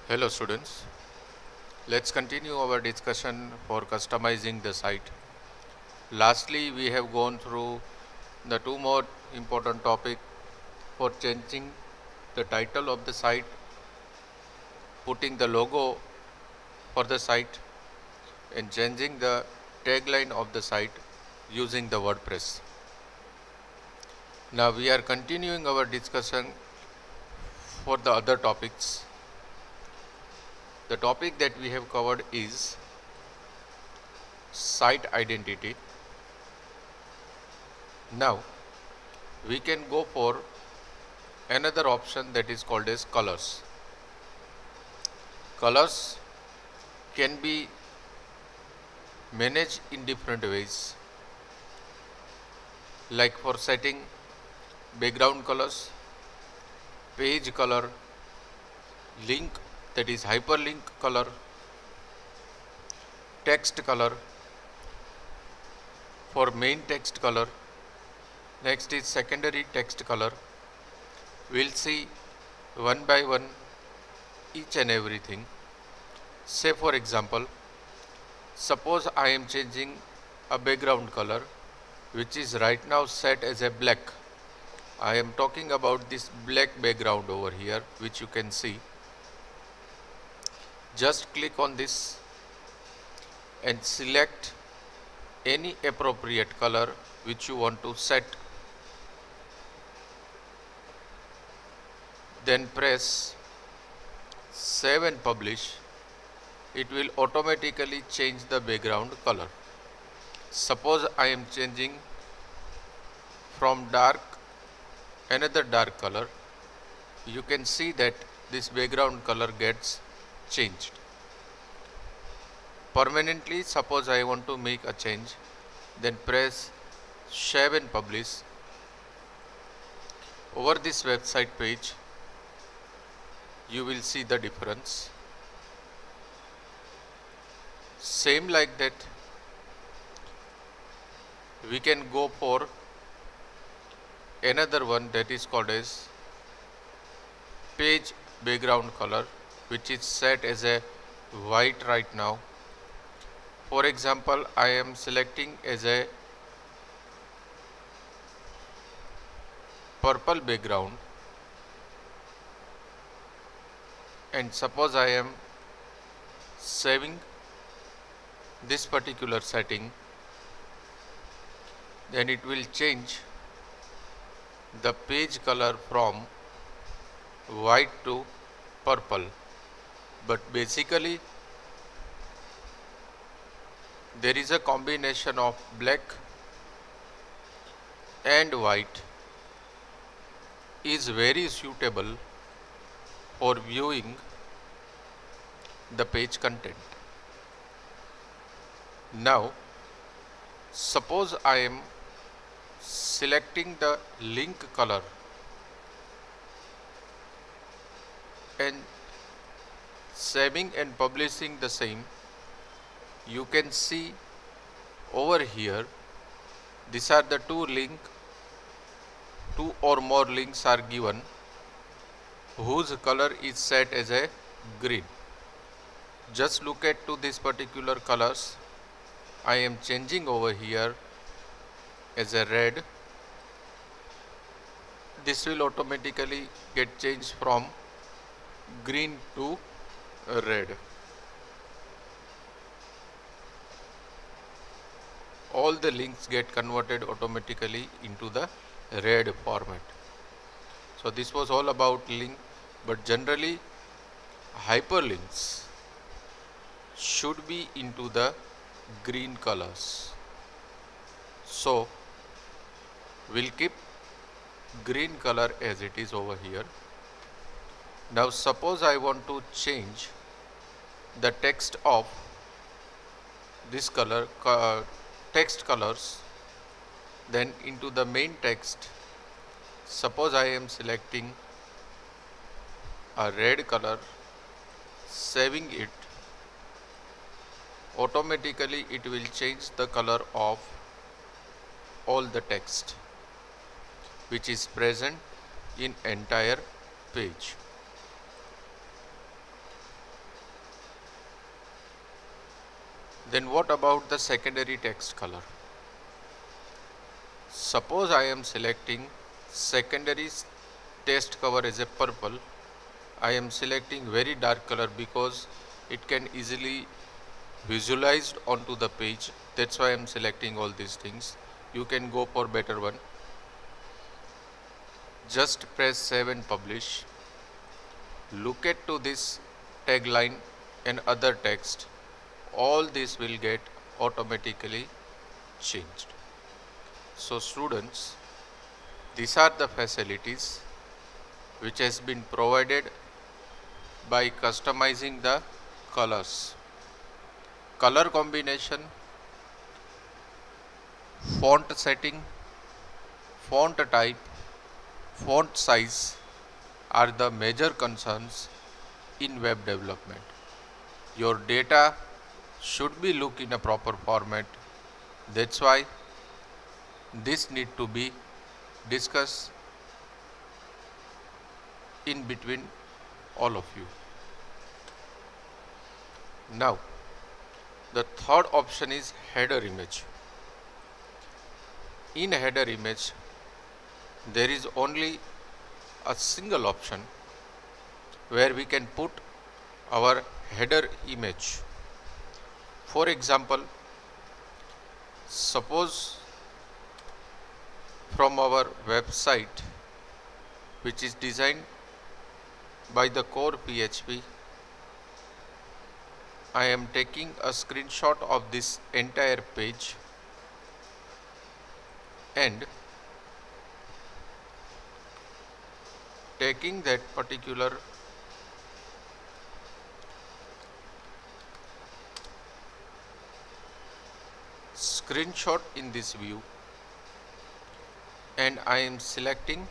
Hello students, let's continue our discussion for customizing the site. Lastly, we have gone through the two more important topics for changing the title of the site, putting the logo for the site and changing the tagline of the site using the WordPress. Now we are continuing our discussion for the other topics. The topic that we have covered is site identity. Now we can go for another option that is called as colors. Colors can be managed in different ways, like for setting background colors, page color, link, that is hyperlink color, text color, for main text color. Next is secondary text color. We'll see one by one each and everything. Say for example, suppose I am changing a background color which is right now set as a black. I am talking about this black background over here, which you can see. Just click on this and select any appropriate color which you want to set. Then press save and publish. It will automatically change the background color. Suppose I am changing from dark another dark color, you can see that this background color gets changed. Permanently, suppose I want to make a change, then press save and publish. Over this website page, you will see the difference. Same like that, we can go for another one that is called as page background color, which is set as a white right now. For example, I am selecting as a purple background, and suppose I am saving this particular setting, then it will change the page color from white to purple. But basically there is a combination of black and white is very suitable for viewing the page content. Now suppose I am selecting the link color and saving and publishing the same. You can see over here, these are the two or more links are given whose color is set as a green. Just look at to this particular colors. I am changing over here as a red. This will automatically get changed from green to red. All the links get converted automatically into the red format. So this was all about link, but generally hyperlinks should be into the green colors. So we'll keep green color as it is over here. Now suppose I want to change the text of this color, text colors, then into the main text. Suppose I am selecting a red color, saving it, automatically it will change the color of all the text which is present in entire page. Then what about the secondary text color? Suppose I am selecting secondary text cover as a purple. I am selecting very dark color because it can easily visualized onto the page. That's why I am selecting all these things. You can go for better one. Just press save and publish. Look at to this tagline and other text. All this will get automatically changed. So students, these are the facilities which has been provided by customizing the colors. Color combination, font setting, font type, font size are the major concerns in web development. Your data should be look in a proper format. That's why this need to be discussed in between all of you. Now, the third option is header image. In header image, there is only a single option where we can put our header image. For example, suppose from our website which is designed by the core PHP, I am taking a screenshot of this entire page and taking that particular screenshot in this view, and I am selecting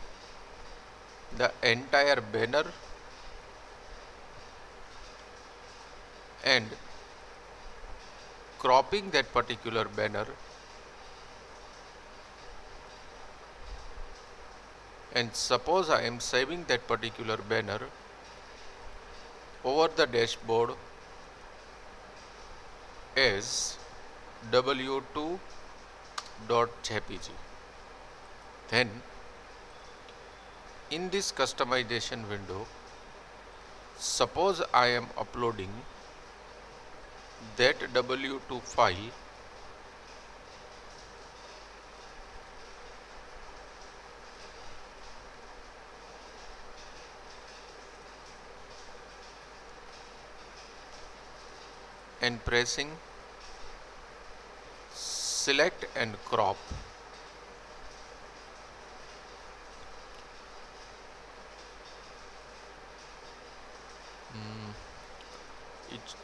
the entire banner and cropping that particular banner and suppose I am saving that particular banner over the dashboard as w2.jpg. Then in this customization window, suppose I am uploading that w2 file and pressing select and crop,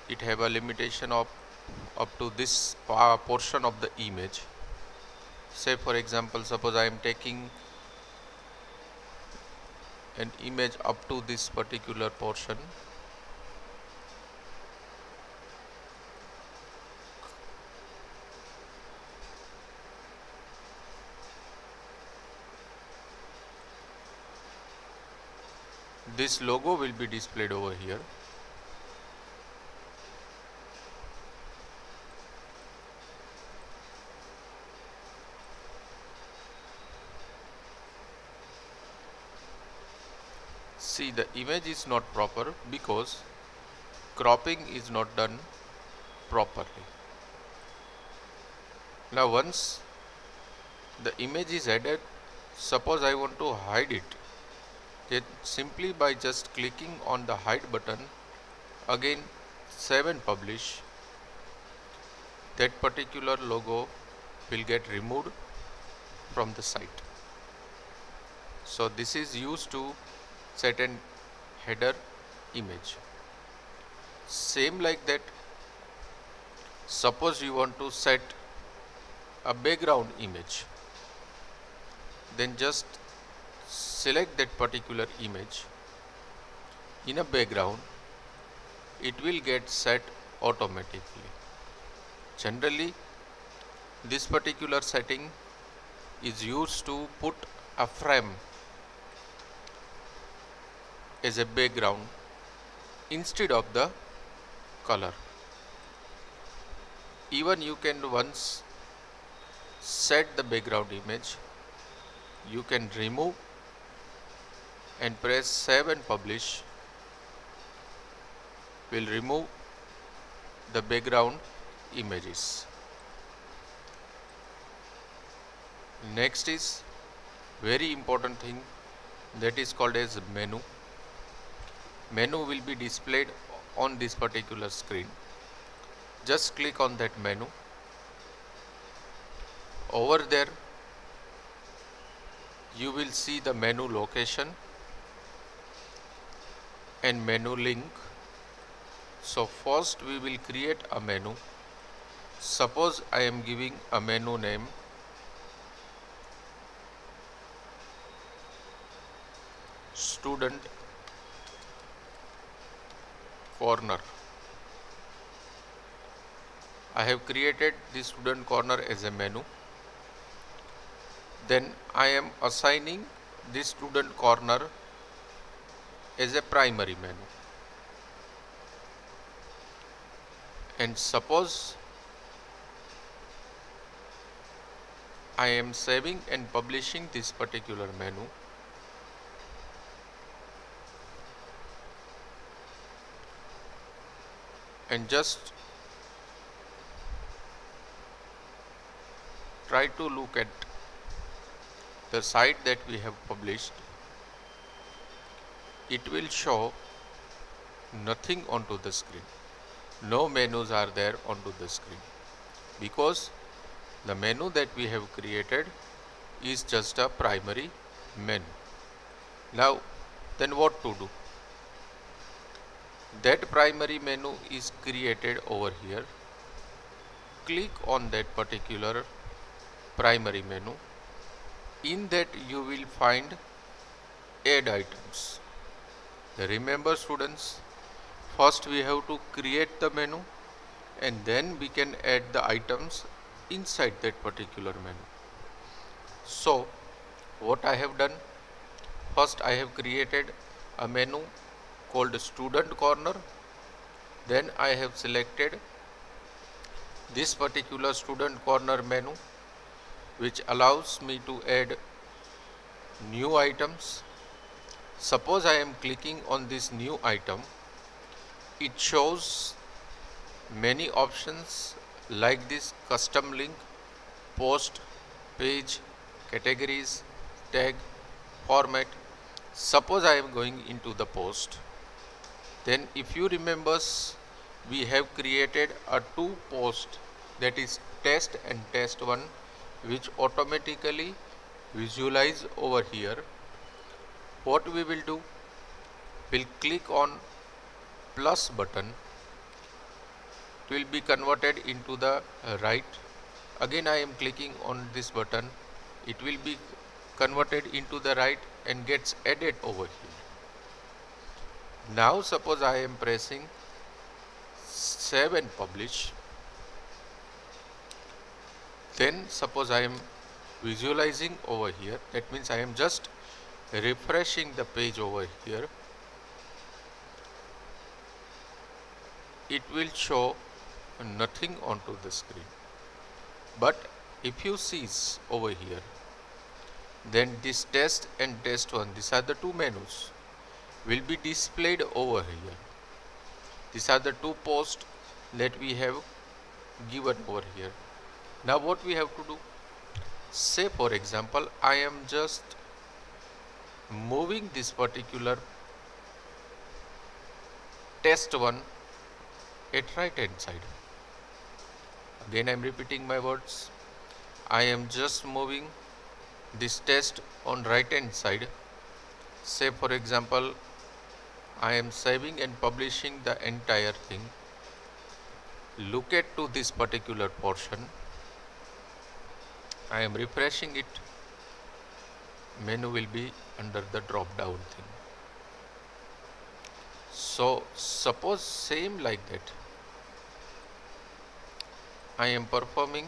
it have a limitation of up to this portion of the image. Say for example, suppose I am taking an image up to this particular portion, this logo will be displayed over here. See, the image is not proper because cropping is not done properly. Now once the image is added, suppose I want to hide it, then simply by just clicking on the hide button, again save and publish, that particular logo will get removed from the site. So this is used to set an header image. Same like that, suppose you want to set a background image, then just select that particular image in a background, it will get set automatically. Generally, this particular setting is used to put a frame as a background instead of the color. Even you can once set the background image, you can remove and press save and publish, will remove the background images. Next is very important thing, that is called as menu. Menu will be displayed on this particular screen. Just click on that menu. Over there you will see the menu location and menu link. So first we will create a menu. Suppose I am giving a menu name Student Corner. I have created the Student Corner as a menu. Then I am assigning this Student Corner as a primary menu. And suppose I am saving and publishing this particular menu. And just try to look at the site that we have published. It will show nothing onto the screen. No menus are there onto the screen, because the menu that we have created is just a primary menu. Now then what to do? That primary menu is created over here. Click on that particular primary menu. In that you will find add items. Remember students, first we have to create the menu and then we can add the items inside that particular menu. So what I have done, first I have created a menu called Student Corner. Then I have selected this particular Student Corner menu, which allows me to add new items. Suppose I am clicking on this new item, it shows many options like this: custom link, post, page, categories, tag, format. Suppose I am going into the post. Then if you remember, we have created a two post, that is test and test1, which automatically visualize over here. What we will do, we'll click on plus button. It will be converted into the right. Again I am clicking on this button, it will be converted into the right and gets added over here. Now suppose I am pressing save and publish. Then suppose I am visualizing over here, that means I am just refreshing the page over here. It will show nothing onto the screen. But if you see over here, then this test and test1, these are the two menus, will be displayed over here. These are the two posts that we have given over here. Now what we have to do, say for example I am just moving this particular test1 at right hand side. Again I am repeating my words, I am just moving this test on right hand side. Say for example I am saving and publishing the entire thing. Look at to this particular portion, I am refreshing it, menu will be under the drop down thing. So suppose same like that I am performing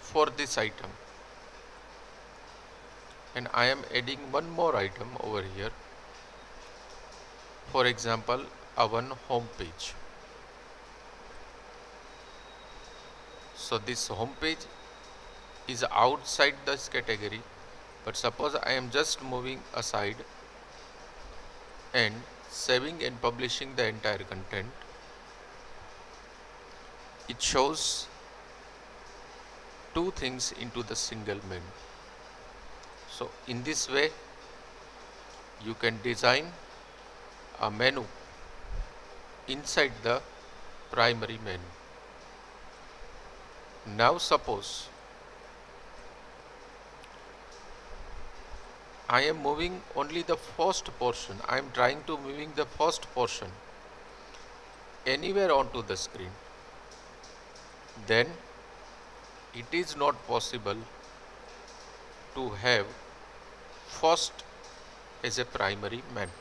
for this item, and I am adding one more item over here. For example, a one home page. So this home page is outside this category, but suppose I am just moving aside and saving and publishing the entire content. It shows two things into the single menu. So in this way you can design a menu inside the primary menu. Now suppose I am moving only the first portion. I am trying to moving the first portion anywhere onto the screen. Then it is not possible to have first as a primary menu.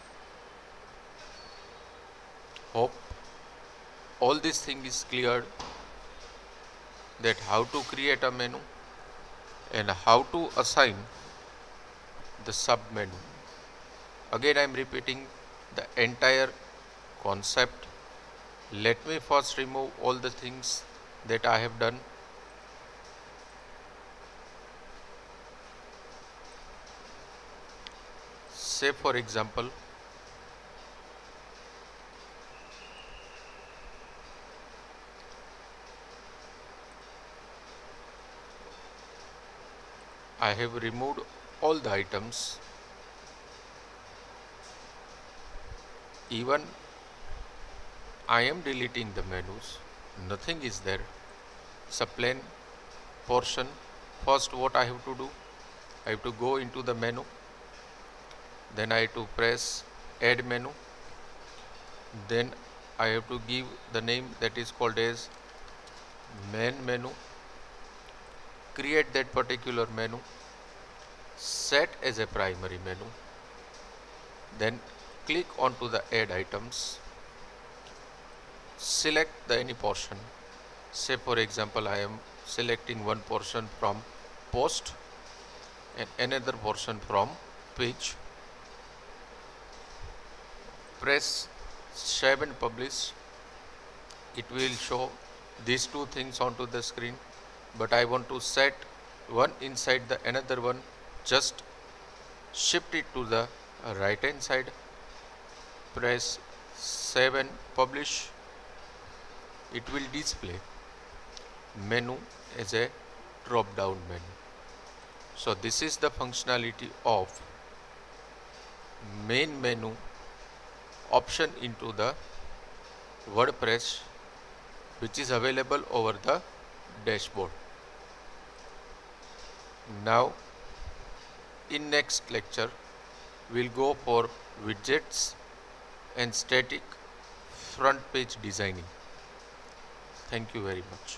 Hope all this thing is cleared, that how to create a menu and how to assign the sub menu. Again I am repeating the entire concept. Let me first remove all the things that I have done. Say for example, I have removed all the items. Even I am deleting the menus, nothing is there. It's a plain portion. First what I have to do, I have to go into the menu, then I have to press add menu, then I have to give the name that is called as main menu, create that particular menu, set as a primary menu, then click onto the add items, select the any portion. Say for example I am selecting one portion from post and another portion from page. Press save and publish. It will show these two things onto the screen, but I want to set one inside the another one. Just shift it to the right hand side, press save and publish. It will display menu as a drop down menu. So this is the functionality of main menu option into the WordPress, which is available over the dashboard. Now in next lecture we'll go for widgets and static front page designing. Thank you very much.